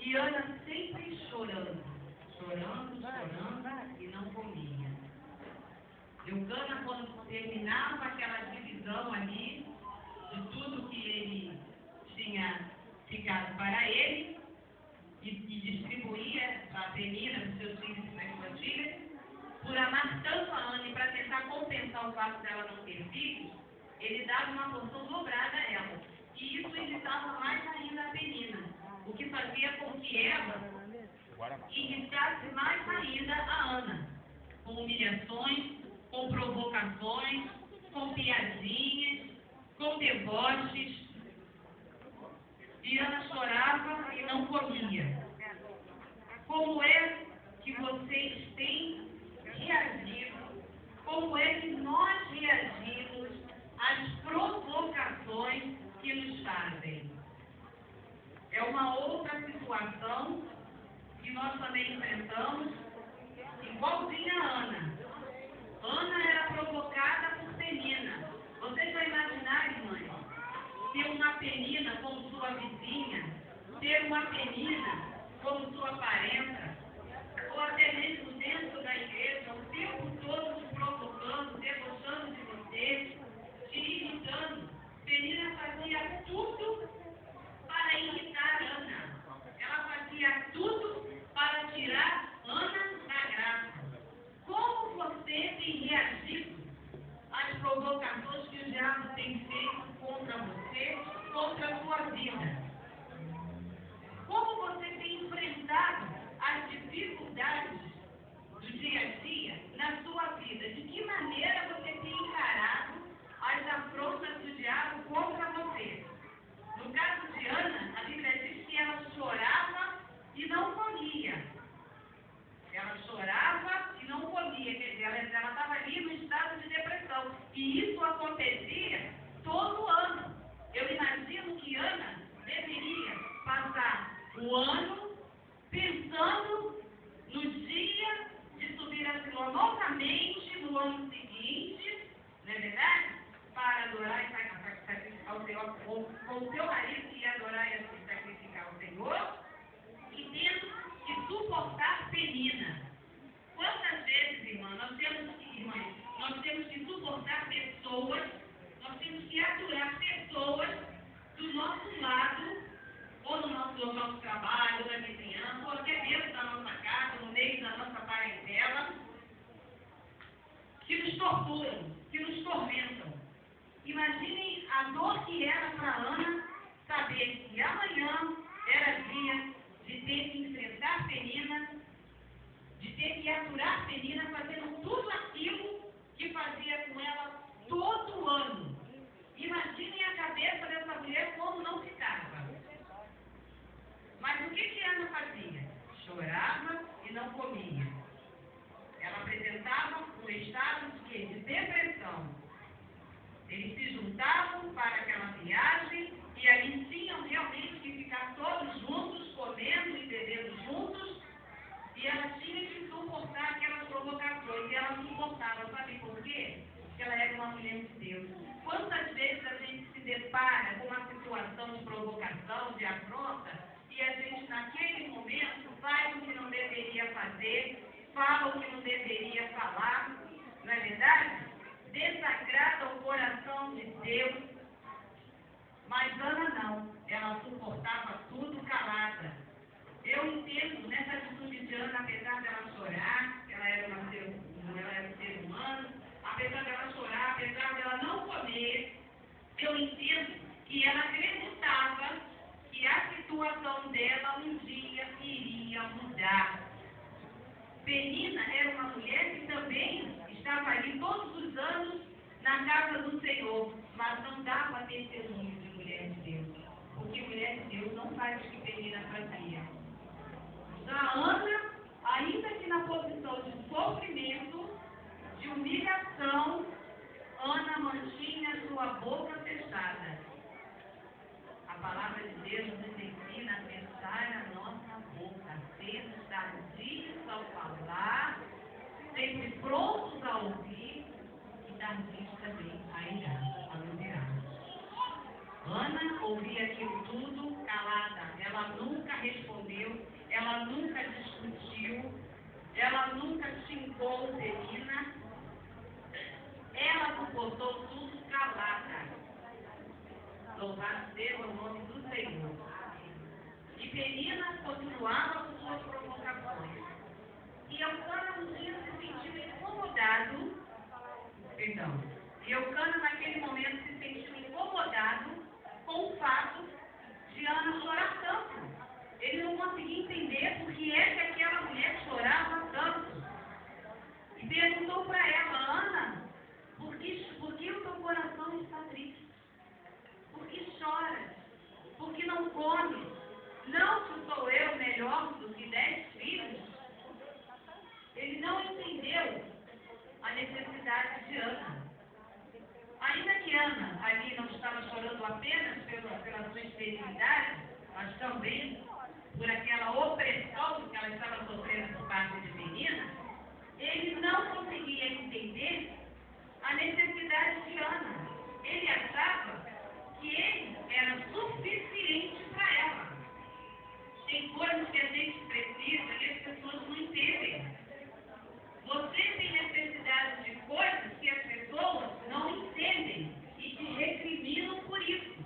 E Ana sempre chorando, e não comia. Eucana, quando terminava aquela divisão ali, de tudo que ele tinha ficado para ele, e distribuía a Penina dos seus filhos e das suas filhas, por amar tanto a Ana e para tentar compensar o fato dela não ter filhos, ele dava uma porção dobrada a ela. E isso irritava mais ainda a Penina, o que fazia com que ela irritasse mais ainda a Ana, com humilhações, com provocações, com piadinhas, com deboches. E Ana chorava e não comia. Como é que vocês têm reagido? Como é que nós reagimos às provocações que nos fazem? É uma outra situação que nós também enfrentamos, igualzinha a Ana. Ana era provocada por Penina. Vocês já imaginaram, mãe, ter uma Penina como sua vizinha, ter uma Penina como sua parenta, ou até mesmo dentro da igreja, o tempo todo te provocando, debochando de você, te irritando? Penina fazia tudo para irritar Ana. Ela fazia tudo para tirar Ana da graça. Como você tem reagido às provocações que o diabo tem feito contra você, contra a sua vida? Como você tem enfrentado as dificuldades do dia a dia na sua vida? De que maneira você tem encarado as afrontas do diabo contra você? No caso de Ana, a Bíblia diz que ela chorava e não comia. Ela chorava e não comia, quer dizer, ela estava ali no estado de depressão. E isso acontecia todo ano. Eu imagino que Ana deveria passar o ano pensando no dia de subir a Siló novamente no ano seguinte, não é verdade? Para adorar e sacrificar ao Senhor, com o seu marido que ia adorar e sacrificar ao Senhor, e tendo que suportar Penina. Quantas vezes, irmã, nós temos que suportar pessoas, nós temos que aturar pessoas do nosso lado, ou no nosso local de trabalho, ou na vizinhança, ou até dentro da nossa casa, no meio da nossa parentela, que nos torturam, que nos tormentam. Imaginem a dor que era para Ana saber que amanhã era dia de ter que enfrentar Penina, de ter que aturar Penina, fazendo tudo aquilo que fazia com ela todo ano. Imaginem a cabeça dessa mulher como não ficava. Mas o que Ana fazia? Chorava e não comia. Ela apresentava um estado de depressão. Eles se juntavam para aquela viagem e ali tinham realmente que ficar todos juntos, comendo e bebendo juntos, e ela tinha que suportar aquelas provocações. E ela suportava, sabe por quê? Porque ela era uma mulher de Deus. Quantas vezes a gente se depara com uma situação de provocação, de afronta, e a gente naquele momento faz o que não deveria fazer, fala o que não deveria falar, não é verdade? Desagrada o coração de Deus. Mas Ana não, ela suportava tudo calada. Eu entendo nessa atitude de Ana, apesar dela chorar, ela era um ser humano, apesar dela chorar, apesar dela não comer, eu entendo que ela acreditava que a situação dela um dia iria mudar. Penina era uma mulher que também estava ali todos os anos na casa do Senhor, mas não dava testemunho de mulher de Deus, porque mulher de Deus não faz o que Penina fazia. Já Ana, ainda que na posição de sofrimento, de humilhação, Ana mantinha sua boca fechada. A palavra de Deus nos ensina a fechar a nossa boca, a ser tardios ao falar, sempre prontos a ouvir e tardios também a irar, a ludiar. Ana ouvia aquilo tudo calada, ela nunca respondeu ela nunca discutiu, ela nunca xingou Penina, ela suportou tudo calada. Louvado seja o nome do Senhor. E Penina continuava com suas provocações. E Eucana um dia se sentiu incomodado, e Eucana naquele momento se sentiu incomodado com o fato de Ana chorar tanto. Ele não conseguia entender por que é que aquela mulher chorava tanto. E perguntou para ela: Ana, por que o teu coração está triste? Por que choras? Por que não comes? Não que sou eu melhor do que 10 filhos? Ele não entendeu a necessidade de Ana. Ainda que Ana ali não estava chorando apenas pela sua esterilidade, mas também por aquela opressão que ela estava sofrendo por parte de Penina, ele não conseguia entender a necessidade de Ana. Ele achava que ele era suficiente para ela. Tem coisas que a gente precisa e as pessoas não entendem. Você tem necessidade de coisas que as pessoas não entendem e te recriminam por isso.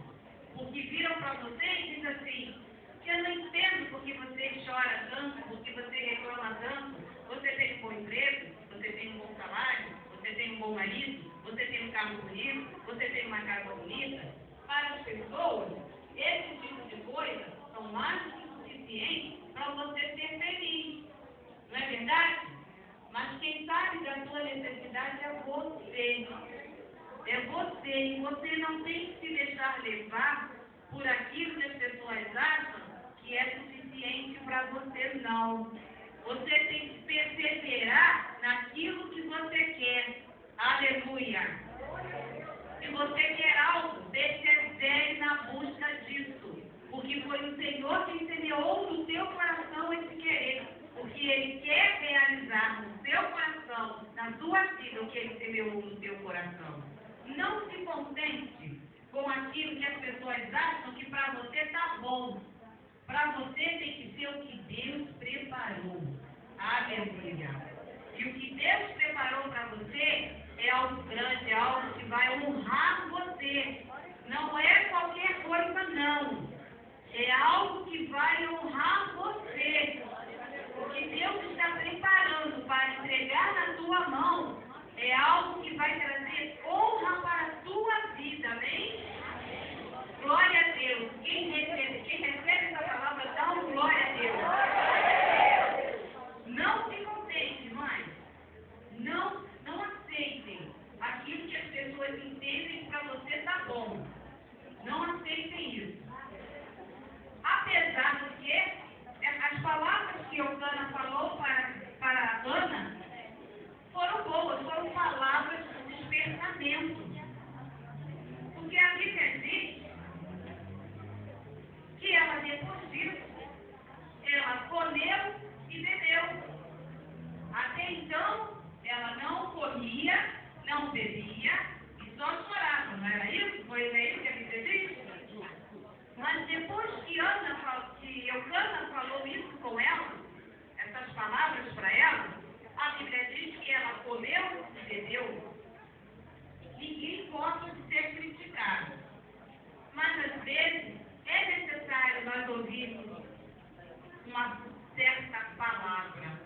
Porque viram para você e dizem assim: eu não entendo porque você chora tanto, porque você reclama tanto. Você tem um bom emprego, você tem um bom salário, você tem um bom marido, você tem um carro bonito, você tem uma casa bonita. Para as pessoas, esse tipo de coisa são mais do que suficientes para você ser feliz. Não é verdade? Mas quem sabe da sua necessidade é você. É você. E você não tem que se deixar levar por aquilo que as pessoas acham que é suficiente para você, não. Você tem que perseverar naquilo que você quer. Aleluia. Se você quer algo, persevere na busca disso. Porque foi o Senhor quem semeou no teu coração esse querer. Porque Ele quer realizar no seu coração, na sua vida, o que Ele semeou no teu coração. Não se contente com aquilo que as pessoas acham que para você está bom. Para você tem que ser o que Deus preparou. Aleluia. E o que Deus preparou para você é algo grande, é algo que vai honrar você. Não é qualquer coisa, não. É algo que vai honrar você. O que Deus está preparando para entregar na tua mão é algo que vai trazer honra para a tua vida, amém? Glória a Deus. Quem recebe essa palavra, dá um glória a Deus. Não se contente mais. Não aceitem aquilo que as pessoas entendem que para você está bom. Não aceitem isso. Apesar de que as palavras que Eucana falou para Ana foram boas, foram palavras de despertamento. Porque a Bíblia diz que ela, depois disso, ela comeu e bebeu. Até então, ela não comia, não bebia e só chorava, não era isso? Foi isso que a Bíblia diz? Mas depois que Eucana falou isso com ela, essas palavras para ela, a Bíblia diz que ela comeu e bebeu. Ninguém gosta de ser criticado. Mas às vezes é necessário nós ouvirmos uma certa palavra.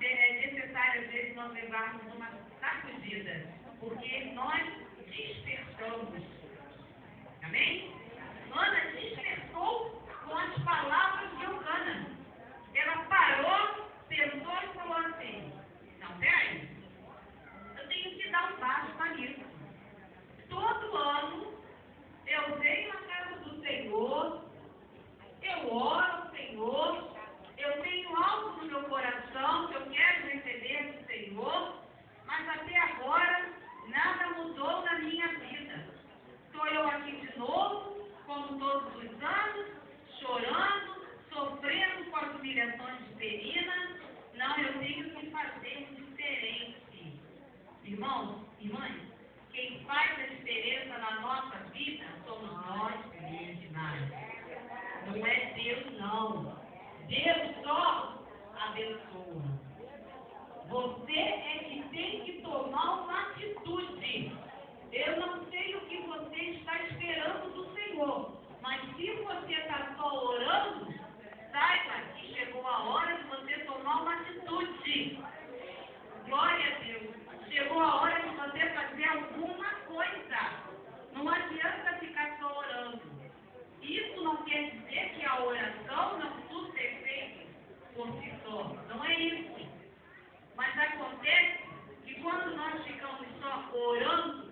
É necessário às vezes nós levarmos uma sacudida, porque nós despertamos. Amém? Ana despertou com as palavras de Eucana. Ela parou, pensou e falou assim: não, peraí, eu tenho que dar um passo nisso. Todo ano eu venho à casa do Senhor, eu oro ao Senhor, eu tenho algo no meu coração que eu quero receber do Senhor, mas até agora nada mudou na minha vida. Estou eu aqui de novo, como todos os anos, chorando, sofrendo com as humilhações de Penina. Não, eu tenho que fazer diferente. Irmãos, irmãs, quem faz a diferença na nossa vida somos nós mesmos. Não é Deus, não. Deus só abençoa. Você é que tem que tomar uma atitude. Eu não sei o que você está esperando do Senhor, mas se você está só orando, saiba que chegou a hora de você tomar uma atitude. Glória a Deus. Chegou a hora de você fazer alguma coisa. Não adianta ficar só orando. Isso não quer dizer que a oração não precisa ser feita por si só. Não é isso. Mas acontece que quando nós ficamos só orando,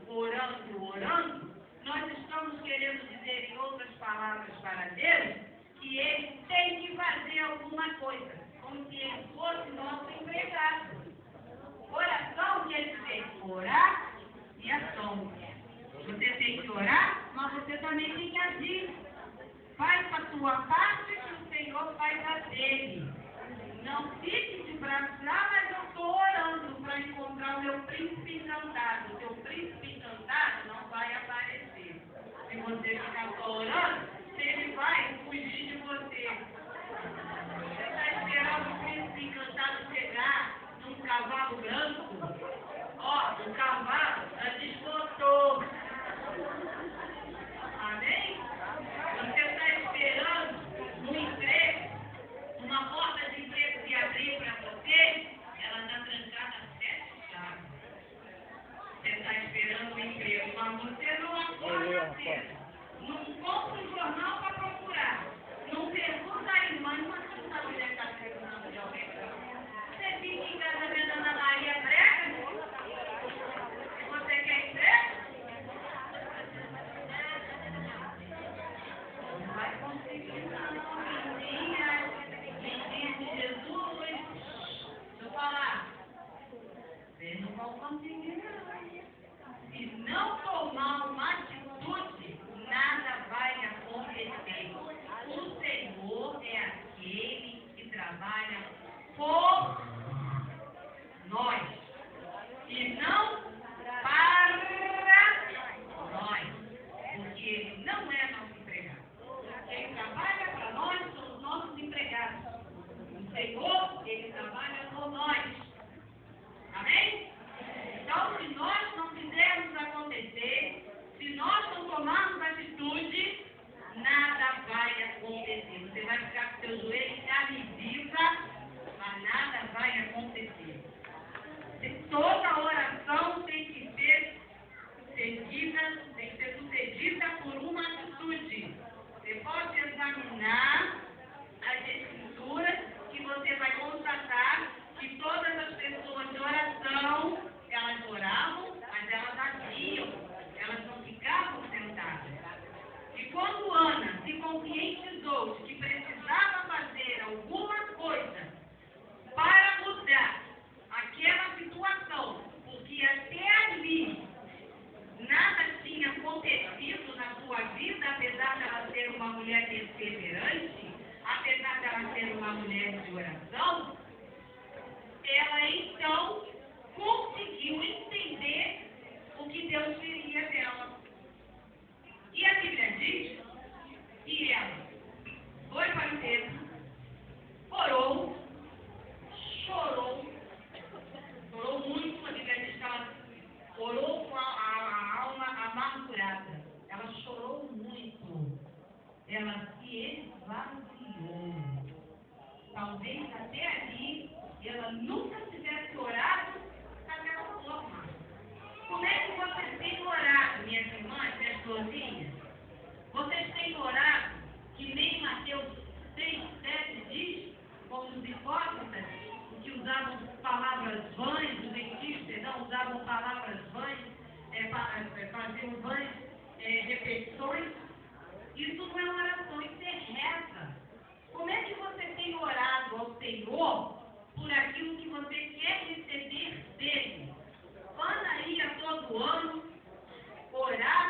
nós estamos querendo dizer em outras palavras para Deus que Ele tem que fazer alguma coisa, como se Ele fosse nosso empregado. Oração quer dizer orar e ação. Você tem que orar, mas você também tem que agir. Faz a tua parte que o Senhor faz a dele. Não fique de braços, mas eu estou orando para encontrar o meu príncipe encantado. O teu príncipe encantado não vai aparecer. Se você ficar só orando, ele vai fugir de você. Você está esperando o príncipe encantado chegar num cavalo branco? Ó, o cavalo já desbotou. Amém? Você está esperando no emprego, uma porta de emprego se abrir para você, ela está trancada a 7 chaves. Você está esperando o emprego, mas você não acorda cedo. Não compra um jornal para procurar. Não pergunta à irmã, mas essa mulher está perguntando de alguém. Você fica em casa vendo Ana Maria Brega? Você quer emprego? Não vai conseguir, não. Menina de Jesus. Deixa eu falar. Vocês não vão conseguir, não. Se não tomar uma atitude, nada vai acontecer. O Senhor é aquele que trabalha por nós e não para nós, porque Ele não é nosso empregado. Quem trabalha para nós são os nossos empregados. O Senhor, Ele trabalha por nós. Amém? Então, se nós não fizermos acontecer, se nós não tomarmos atitude, nada vai acontecer. Você vai ficar com seu joelho em carne viva, mas nada vai acontecer. Toda oração tem que ser sucedida por uma atitude. Você pode examinar as escrituras que você vai constatar que todas as pessoas de oração, elas oravam, mas elas agiam, elas não ficavam sentadas. E quando Ana se conscientizou de que precisava fazer alguma coisa para mudar aquela situação, porque até ali nada tinha acontecido na sua vida, apesar dela ser uma mulher perseverante, apesar dela ser uma mulher de oração, ela então conseguiu entender o que Deus queria dela. E a Bíblia diz que ela foi para o templo, orou, chorou muito, a Bíblia diz que ela orou com a alma amargurada. Ela chorou muito. Ela se esvaziou. Talvez até ali ela nunca tivesse orado daquela forma. Como é que vocês têm orado, minhas irmãs, minhas florzinhas? Vocês têm orado que nem Mateus 6,7 diz, como os hipócritas, que usavam palavras vãs, os gentios, usavam palavras vãs, faziam vãs repetições. Isso não é oração, isso é reza. Como é que você tem orado ao Senhor por aquilo que você quer receber dele? Ana ia todo ano orar